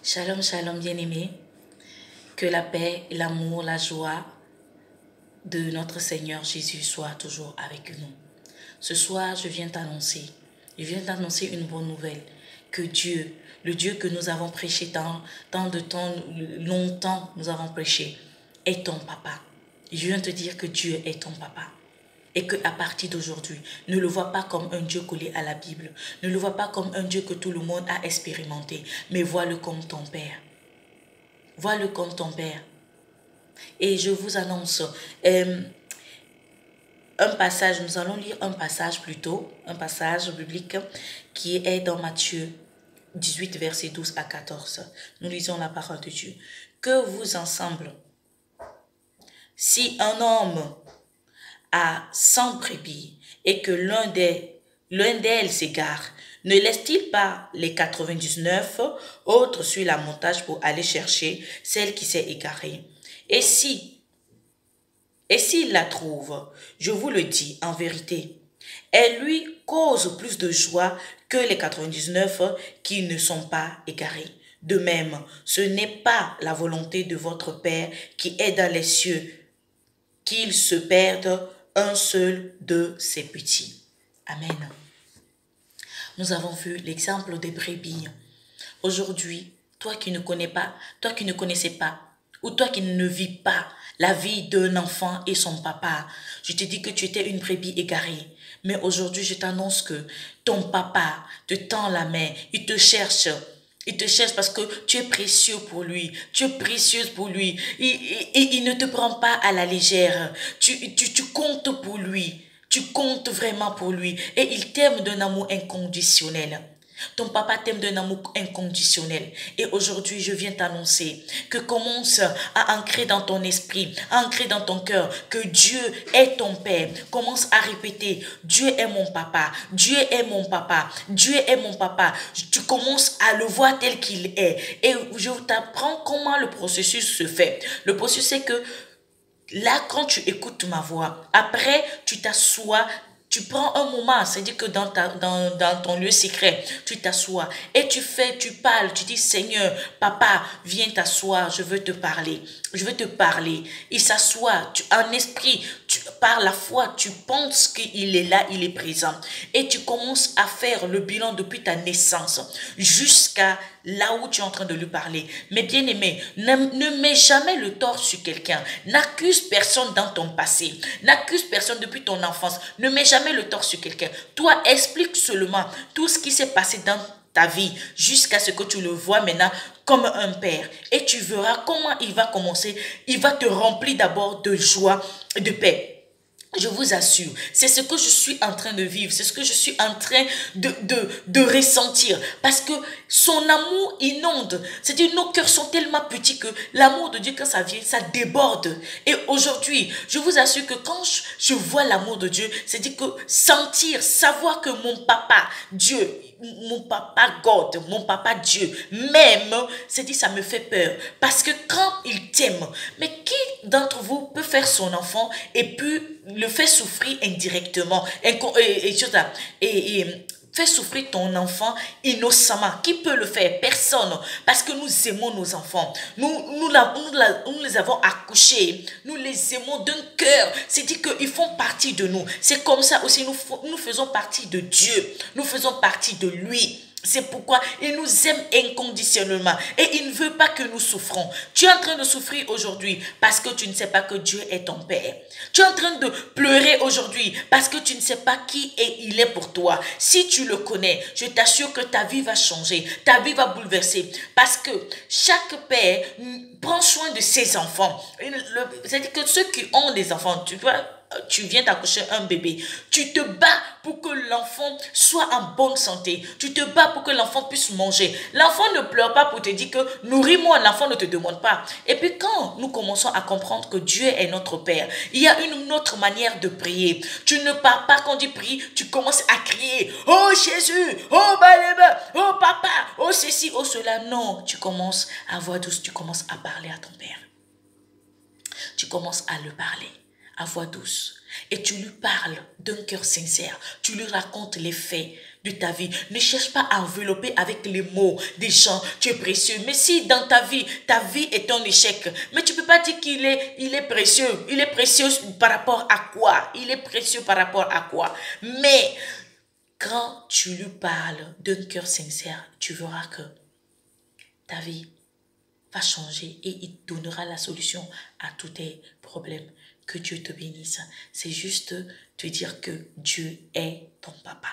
Shalom, shalom, bien-aimés. Que la paix, l'amour, la joie de notre Seigneur Jésus soit toujours avec nous. Ce soir, je viens t'annoncer une bonne nouvelle. Que Dieu, le Dieu que nous avons prêché tant de temps, longtemps nous avons prêché, est ton papa. Je viens te dire que Dieu est ton papa. Et qu'à partir d'aujourd'hui, ne le vois pas comme un Dieu collé à la Bible. Ne le vois pas comme un Dieu que tout le monde a expérimenté. Mais vois-le comme ton Père. Vois-le comme ton Père. Et je vous annonce un passage, nous allons lire un passage plutôt, un passage biblique qui est dans Matthieu 18, versets 12 à 14. Nous lisons la parole de Dieu. Que vous ensemble, si un homme a 100 brebis et que l'un d'elles s'égare, ne laisse-t-il pas les 99 autres sur la montagne pour aller chercher celle qui s'est égarée? Et s'il la trouve, je vous le dis en vérité, elle lui cause plus de joie que les 99 qui ne sont pas égarés. De même, ce n'est pas la volonté de votre Père qui est dans les cieux qu'il se perde un seul de ses petits. Amen. Nous avons vu l'exemple des brebis. Aujourd'hui, toi qui ne connais pas, toi qui ne connaissais pas, ou toi qui ne vis pas la vie d'un enfant et son papa, je te dis que tu étais une brebis égarée. Mais aujourd'hui, je t'annonce que ton papa te tend la main, il te cherche. Il te cherche parce que tu es précieux pour lui. Tu es précieuse pour lui. Il ne te prend pas à la légère. Tu comptes pour lui. Tu comptes vraiment pour lui. Et il t'aime d'un amour inconditionnel. Ton papa t'aime d'un amour inconditionnel. Et aujourd'hui, je viens t'annoncer que commence à ancrer dans ton esprit, à ancrer dans ton cœur que Dieu est ton Père. Commence à répéter, Dieu est mon papa, Dieu est mon papa, Dieu est mon papa. Tu commences à le voir tel qu'il est. Et je t'apprends comment le processus se fait. Le processus, c'est que là, quand tu écoutes ma voix, après, tu t'assois. Tu prends un moment, c'est-à-dire que dans ton lieu secret, tu t'assois et tu parles, tu dis Seigneur, papa, viens t'asseoir, je veux te parler, je veux te parler. Il s'assoit, en esprit, par la foi, tu penses qu'il est là, il est présent et tu commences à faire le bilan depuis ta naissance jusqu'à là où tu es en train de lui parler. Mais bien aimé, ne mets jamais le tort sur quelqu'un. N'accuse personne dans ton passé. N'accuse personne depuis ton enfance. Ne mets jamais le tort sur quelqu'un. Toi, explique seulement tout ce qui s'est passé dans ta vie jusqu'à ce que tu le vois maintenant comme un père. Et tu verras comment il va commencer. Il va te remplir d'abord de joie et de paix. Je vous assure, c'est ce que je suis en train de vivre, c'est ce que je suis en train de ressentir. Parce que son amour inonde. C'est-à-dire, nos cœurs sont tellement petits que l'amour de Dieu, quand ça vient, ça déborde. Et aujourd'hui, je vous assure que quand je vois l'amour de Dieu, c'est-à-dire que sentir, savoir que mon papa, Dieu, mon papa God, mon papa Dieu, même, c'est-à-dire, ça me fait peur. Parce que quand il t'aime, mais qui d'entre vous peut faire son enfant et puis le fait souffrir indirectement et fait souffrir ton enfant innocemment? Qui peut le faire? Personne. Parce que nous aimons nos enfants. Nous les avons accouchés. Nous les aimons d'un cœur. C'est-à-dire qu'ils font partie de nous. C'est comme ça aussi, nous faisons partie de Dieu. Nous faisons partie de lui. C'est pourquoi il nous aime inconditionnellement et il ne veut pas que nous souffrons. Tu es en train de souffrir aujourd'hui parce que tu ne sais pas que Dieu est ton Père. Tu es en train de pleurer aujourd'hui parce que tu ne sais pas qui il est pour toi. Si tu le connais, je t'assure que ta vie va changer, ta vie va bouleverser parce que chaque père prend soin de ses enfants. C'est-à-dire que ceux qui ont des enfants, tu viens d'accoucher un bébé, tu te bats pour que l'enfant soit en bonne santé, tu te bats pour que l'enfant puisse manger. L'enfant ne pleure pas pour te dire que nourris-moi, l'enfant ne te demande pas. Et puis quand nous commençons à comprendre que Dieu est notre Père, il y a une autre manière de prier. Tu ne parles pas quand tu pries, tu commences à crier, oh Jésus, oh Baleba, oh Papa, oh ceci, oh cela. Non, tu commences à voix douce, tu commences à parler à ton Père. Tu commences à le parler à voix douce et tu lui parles d'un cœur sincère. Tu lui racontes les faits de ta vie. Ne cherche pas à envelopper avec les mots des gens. Tu es précieux. Mais si dans ta vie est un échec, mais tu peux pas dire il est précieux. Il est précieux par rapport à quoi? Il est précieux par rapport à quoi? Mais quand tu lui parles d'un cœur sincère, tu verras que ta vie va changer et il donnera la solution à tous tes problèmes. Que Dieu te bénisse. C'est juste te dire que Dieu est ton papa.